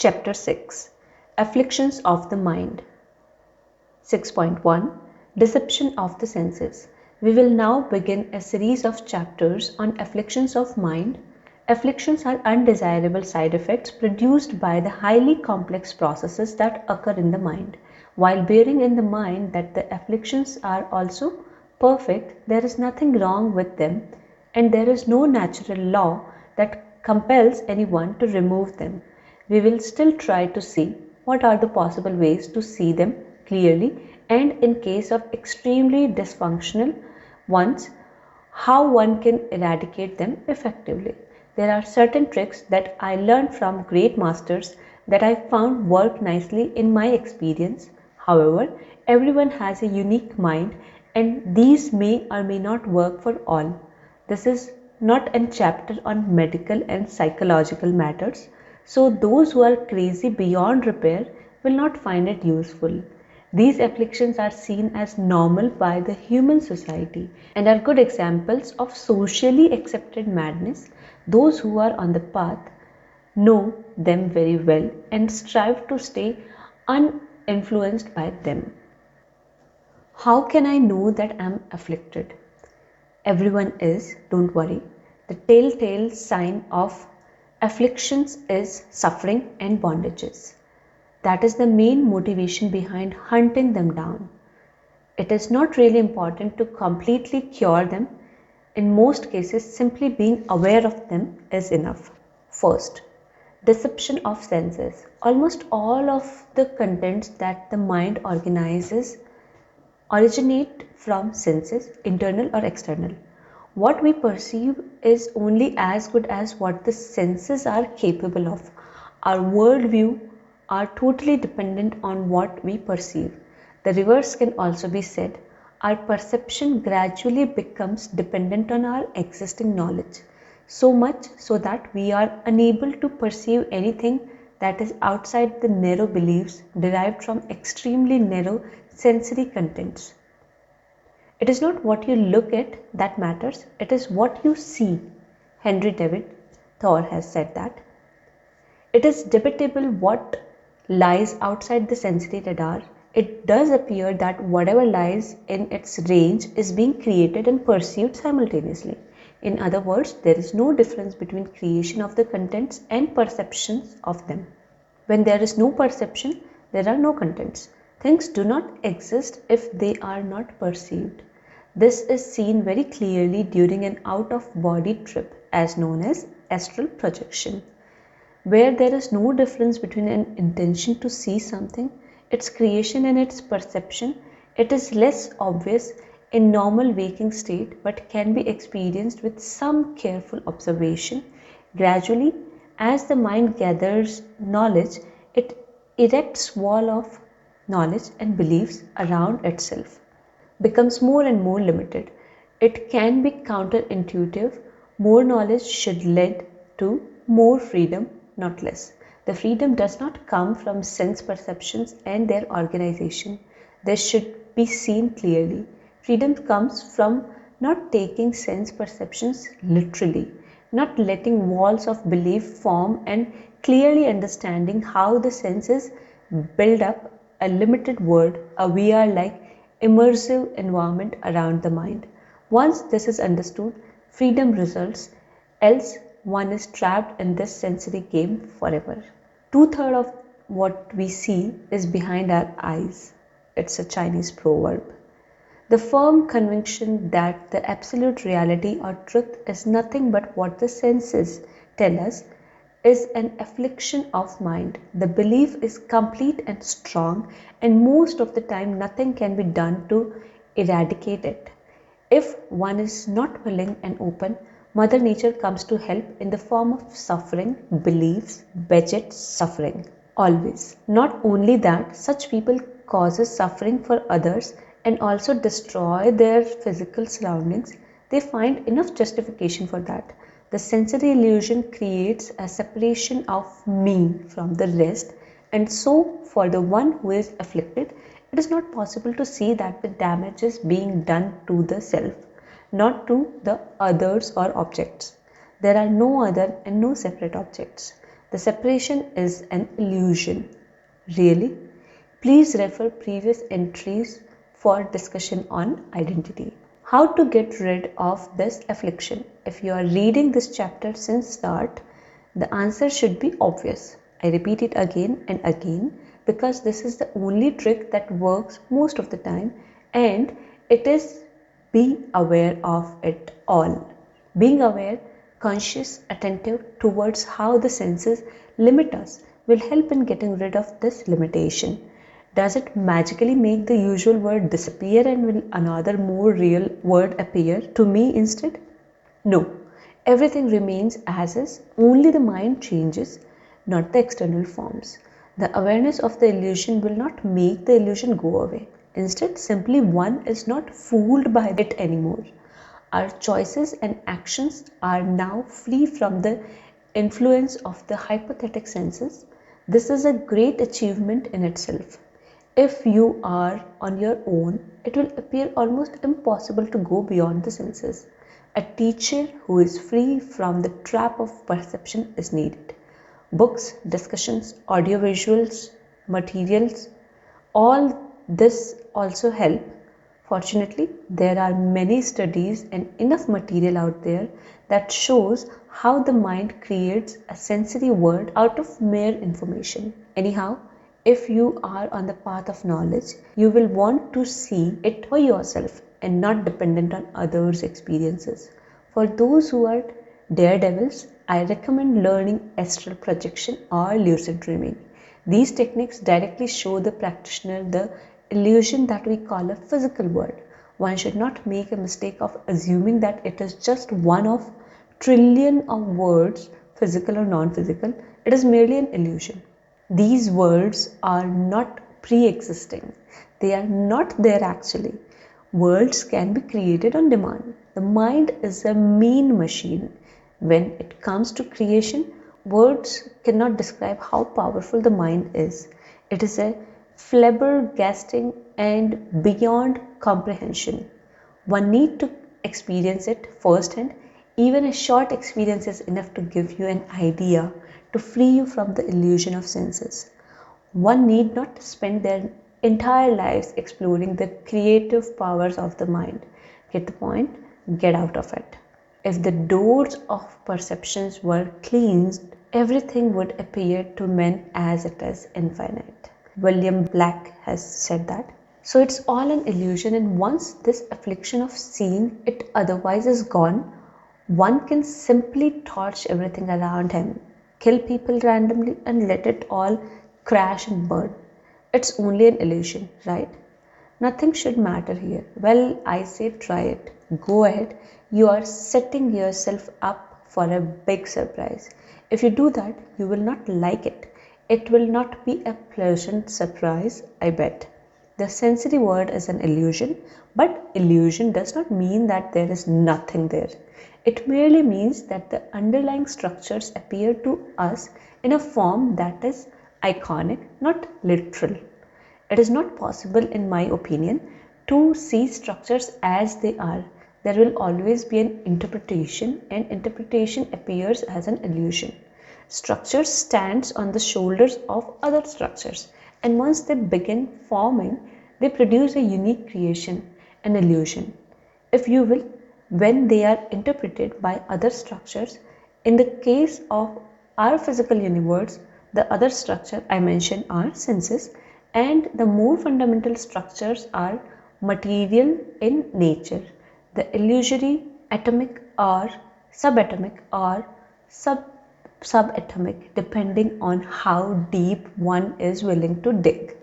Chapter 6 Afflictions of the Mind 6.1 Deception of the Senses. We will now begin a series of chapters on afflictions of mind. Afflictions are undesirable side effects produced by the highly complex processes that occur in the mind. While bearing in the mind that the afflictions are also perfect, there is nothing wrong with them, and there is no natural law that compels anyone to remove them. We will still try to see what are the possible ways to see them clearly, and in case of extremely dysfunctional ones, how one can eradicate them effectively. There are certain tricks that I learned from great masters that I found work nicely in my experience. However, everyone has a unique mind, and these may or may not work for all. This is not a chapter on medical and psychological matters, so those who are crazy beyond repair will not find it useful. These afflictions are seen as normal by the human society and are good examples of socially accepted madness. Those who are on the path know them very well and strive to stay uninfluenced by them. How can I know that I am afflicted? Everyone is, don't worry. The telltale sign of afflictions is suffering and bondages. That is the main motivation behind hunting them down. It is not really important to completely cure them. In most cases, simply being aware of them is enough. First, deception of senses. Almost all of the contents that the mind organizes originate from senses, internal or external. What we perceive is only as good as what the senses are capable of. Our worldview are totally dependent on what we perceive. The reverse can also be said. Our perception gradually becomes dependent on our existing knowledge, so much so that we are unable to perceive anything that is outside the narrow beliefs derived from extremely narrow sensory contents. It is not what you look at that matters, it is what you see. Henry David Thoreau has said that. It is debatable what lies outside the sensory radar. It does appear that whatever lies in its range is being created and perceived simultaneously. In other words, there is no difference between creation of the contents and perceptions of them. When there is no perception, there are no contents. Things do not exist if they are not perceived. This is seen very clearly during an out-of-body trip, as known as astral projection, where there is no difference between an intention to see something, its creation and its perception. It is less obvious in normal waking state but can be experienced with some careful observation. Gradually, as the mind gathers knowledge, it erects wall of knowledge and beliefs around itself, becomes more and more limited. It can be counterintuitive. More knowledge should lead to more freedom, not less. The freedom does not come from sense perceptions and their organization. This should be seen clearly. Freedom comes from not taking sense perceptions literally, not letting walls of belief form, and clearly understanding how the senses build up a limited world, a VR like immersive environment around the mind. Once this is understood, freedom results, else one is trapped in this sensory game forever. Two-thirds of what we see is behind our eyes. It's a Chinese proverb. The firm conviction that the absolute reality or truth is nothing but what the senses tell us is an affliction of mind. The belief is complete and strong, and most of the time nothing can be done to eradicate it. If one is not willing and open, Mother Nature comes to help in the form of suffering. Beliefs beget suffering. Always. Not only that, such people causes suffering for others and also destroy their physical surroundings. They find enough justification for that. The sensory illusion creates a separation of me from the rest, and so for the one who is afflicted, it is not possible to see that the damage is being done to the self, not to the others or objects. There are no other and no separate objects. The separation is an illusion. Really? Please refer previous entries for discussion on identity. How to get rid of this affliction? If you are reading this chapter since start, the answer should be obvious. I repeat it again and again because this is the only trick that works most of the time, and it is be aware of it all. Being aware, conscious, attentive towards how the senses limit us will help in getting rid of this limitation. Does it magically make the usual word disappear and will another more real word appear to me instead? No. Everything remains as is, only the mind changes, not the external forms. The awareness of the illusion will not make the illusion go away. Instead, simply one is not fooled by it anymore. Our choices and actions are now free from the influence of the hypothetic senses. This is a great achievement in itself. If you are on your own, it will appear almost impossible to go beyond the senses. A teacher who is free from the trap of perception is needed. Books, discussions, audiovisuals, materials, all this also help. Fortunately, there are many studies and enough material out there that shows how the mind creates a sensory world out of mere information. Anyhow, if you are on the path of knowledge, you will want to see it for yourself and not dependent on others' experiences. For those who are daredevils, I recommend learning astral projection or lucid dreaming. These techniques directly show the practitioner the illusion that we call a physical world. One should not make a mistake of assuming that it is just one of trillion of words, physical or non-physical. It is merely an illusion. These worlds are not pre-existing. They are not there actually. Worlds can be created on demand. The mind is a mean machine. When it comes to creation, words cannot describe how powerful the mind is. It is a flabbergasting and beyond comprehension. One need to experience it firsthand. Even a short experience is enough to give you an idea, to free you from the illusion of senses. One need not spend their entire lives exploring the creative powers of the mind. Get the point? Get out of it. If the doors of perceptions were cleansed, everything would appear to men as it is infinite. William Black has said that. So it's all an illusion, and once this affliction of seeing it otherwise is gone, one can simply torch everything around him, kill people randomly and let it all crash and burn. It's only an illusion, right? Nothing should matter here. Well, I say try it. Go ahead. You are setting yourself up for a big surprise. If you do that, you will not like it. It will not be a pleasant surprise, I bet. The sensory world is an illusion, but illusion does not mean that there is nothing there. It merely means that the underlying structures appear to us in a form that is iconic, not literal. It is not possible, in my opinion, to see structures as they are. There will always be an interpretation, and interpretation appears as an illusion. Structure stands on the shoulders of other structures, and once they begin forming, they produce a unique creation, an illusion, if you will, when they are interpreted by other structures. In the case of our physical universe, the other structure I mentioned are senses, and the more fundamental structures are material in nature. The illusory, atomic or subatomic or subatomic, depending on how deep one is willing to dig.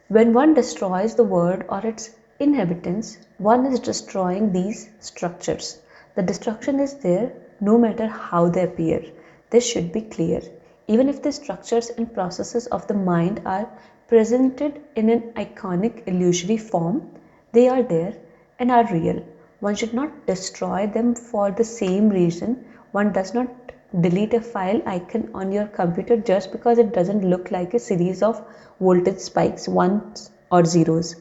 When one destroys the world or its inhabitants, one is destroying these structures. The destruction is there no matter how they appear. This should be clear. Even if the structures and processes of the mind are presented in an iconic illusory form, they are there and are real. One should not destroy them for the same reason one does not delete a file icon on your computer just because it doesn't look like a series of voltage spikes, ones or zeros.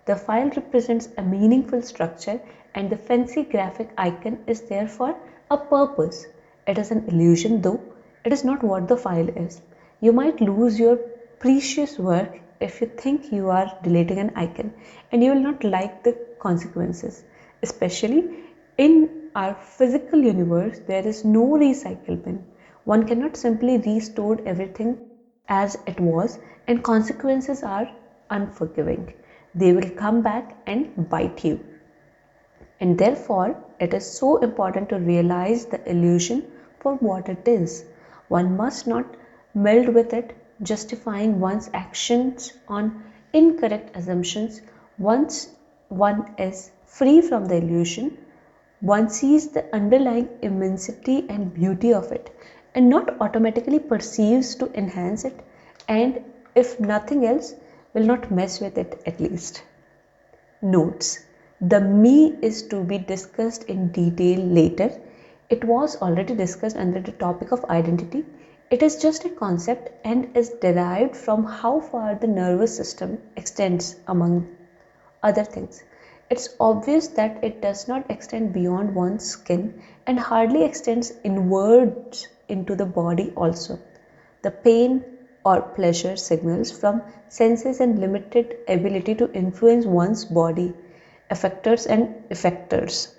The file represents a meaningful structure, and the fancy graphic icon is there for a purpose. It is an illusion though. It is not what the file is. You might lose your precious work if you think you are deleting an icon, and you will not like the consequences. Especially in our physical universe, there is no recycle bin. One cannot simply restore everything as it was, and consequences are unforgiving. They will come back and bite you. And therefore, it is so important to realize the illusion for what it is. One must not meld with it, justifying one's actions on incorrect assumptions. Once one is free from the illusion, one sees the underlying immensity and beauty of it, and not automatically perceives to enhance it, and if nothing else, will not mess with it at least. Notes: the me is to be discussed in detail later. It was already discussed under the topic of identity. It is just a concept and is derived from how far the nervous system extends, among other things. It's obvious that it does not extend beyond one's skin and hardly extends inwards into the body also. The pain or pleasure signals from senses and limited ability to influence one's body, effectors and effectors,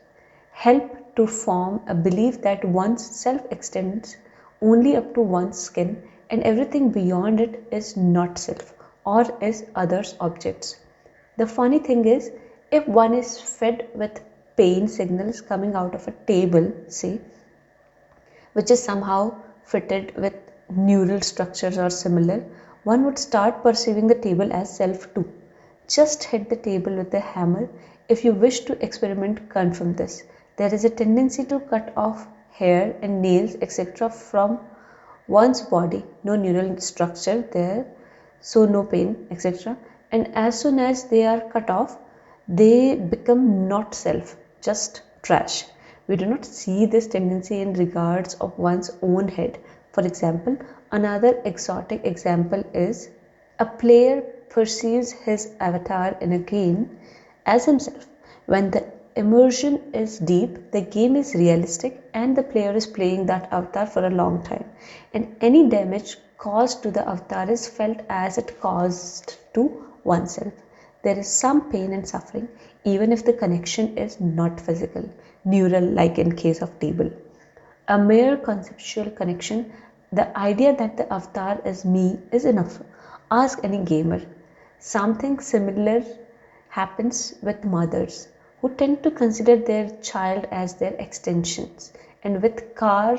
help to form a belief that one's self extends only up to one's skin and everything beyond it is not self or is others' objects. The funny thing is, if one is fed with pain signals coming out of a table, say, which is somehow fitted with neural structures or similar, one would start perceiving the table as self too. Just hit the table with a hammer if you wish to experiment. Confirm this. There is a tendency to cut off hair and nails, etc., from one's body. No neural structure there, so no pain, etc. And as soon as they are cut off, they become not self, just trash. We do not see this tendency in regards of one's own head. For example, another exotic example is a player perceives his avatar in a game as himself. When the immersion is deep, the game is realistic and the player is playing that avatar for a long time. And any damage caused to the avatar is felt as it caused to oneself. There is some pain and suffering, even if the connection is not physical, neural, like in case of table. A mere conceptual connection, the idea that the avatar is me is enough. Ask any gamer. Something similar happens with mothers who tend to consider their child as their extensions, and with car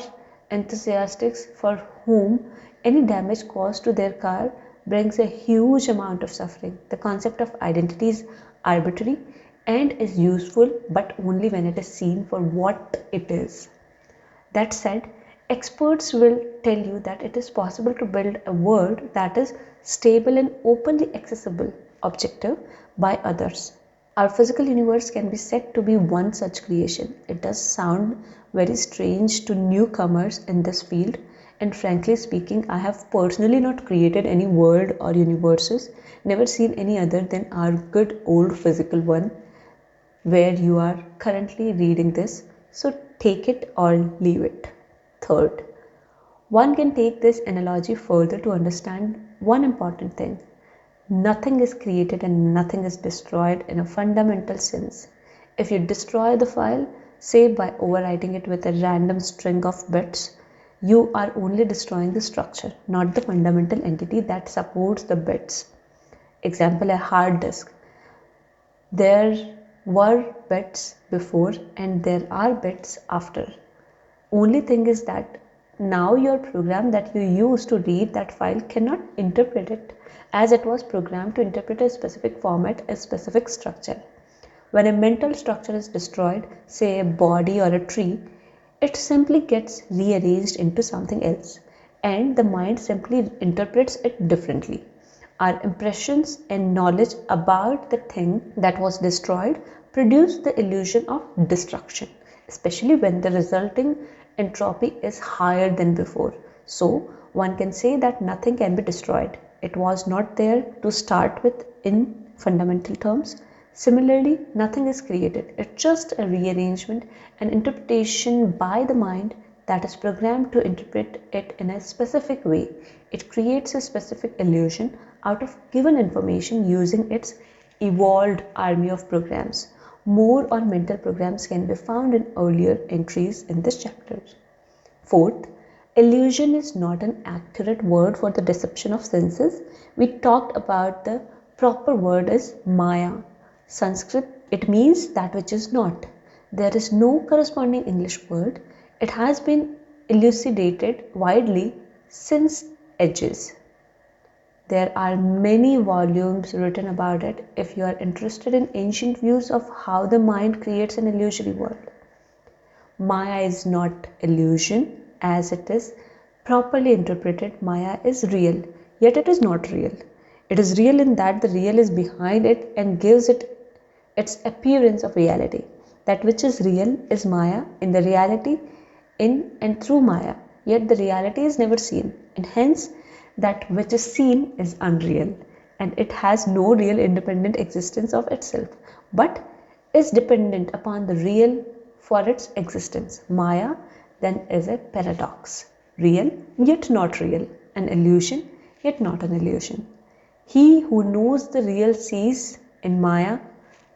enthusiasts for whom any damage caused to their car brings a huge amount of suffering. The concept of identity is arbitrary and is useful, but only when it is seen for what it is. That said, experts will tell you that it is possible to build a world that is stable and openly accessible, objective by others. Our physical universe can be said to be one such creation. It does sound very strange to newcomers in this field, and frankly speaking, I have personally not created any world or universes, never seen any other than our good old physical one where you are currently reading this, so take it or leave it. Third, one can take this analogy further to understand one important thing. Nothing is created and nothing is destroyed in a fundamental sense. If you destroy the file, say by overwriting it with a random string of bits, you are only destroying the structure, not the fundamental entity that supports the bits. Example, a hard disk. There were bits before and there are bits after. Only thing is that now your program that you use to read that file cannot interpret it as it was programmed to interpret a specific format, a specific structure. When a mental structure is destroyed, say a body or a tree, it simply gets rearranged into something else and the mind simply interprets it differently. Our impressions and knowledge about the thing that was destroyed produce the illusion of destruction, especially when the resulting entropy is higher than before. So, one can say that nothing can be destroyed. It was not there to start with in fundamental terms. Similarly, nothing is created. It's just a rearrangement, an interpretation by the mind that is programmed to interpret it in a specific way. It creates a specific illusion out of given information using its evolved army of programs. More on mental programs can be found in earlier entries in this chapter. Fourth, illusion is not an accurate word for the deception of senses. We talked about the proper word is Maya. Sanskrit, it means that which is not. There is no corresponding English word. It has been elucidated widely since ages. There are many volumes written about it if you are interested in ancient views of how the mind creates an illusory world. Maya is not illusion as it is properly interpreted. Maya is real, yet it is not real. It is real in that the real is behind it and gives it its appearance of reality. That which is real is Maya in the reality in and through Maya, yet the reality is never seen, and hence that which is seen is unreal, and it has no real independent existence of itself, but is dependent upon the real for its existence. Maya then is a paradox, real yet not real, an illusion yet not an illusion. He who knows the real sees in Maya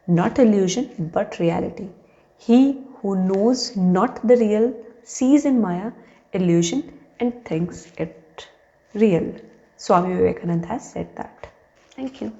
not illusion but reality. He who knows not the real sees in Maya illusion and thinks it real. Swami Vivekananda has said that. Thank you.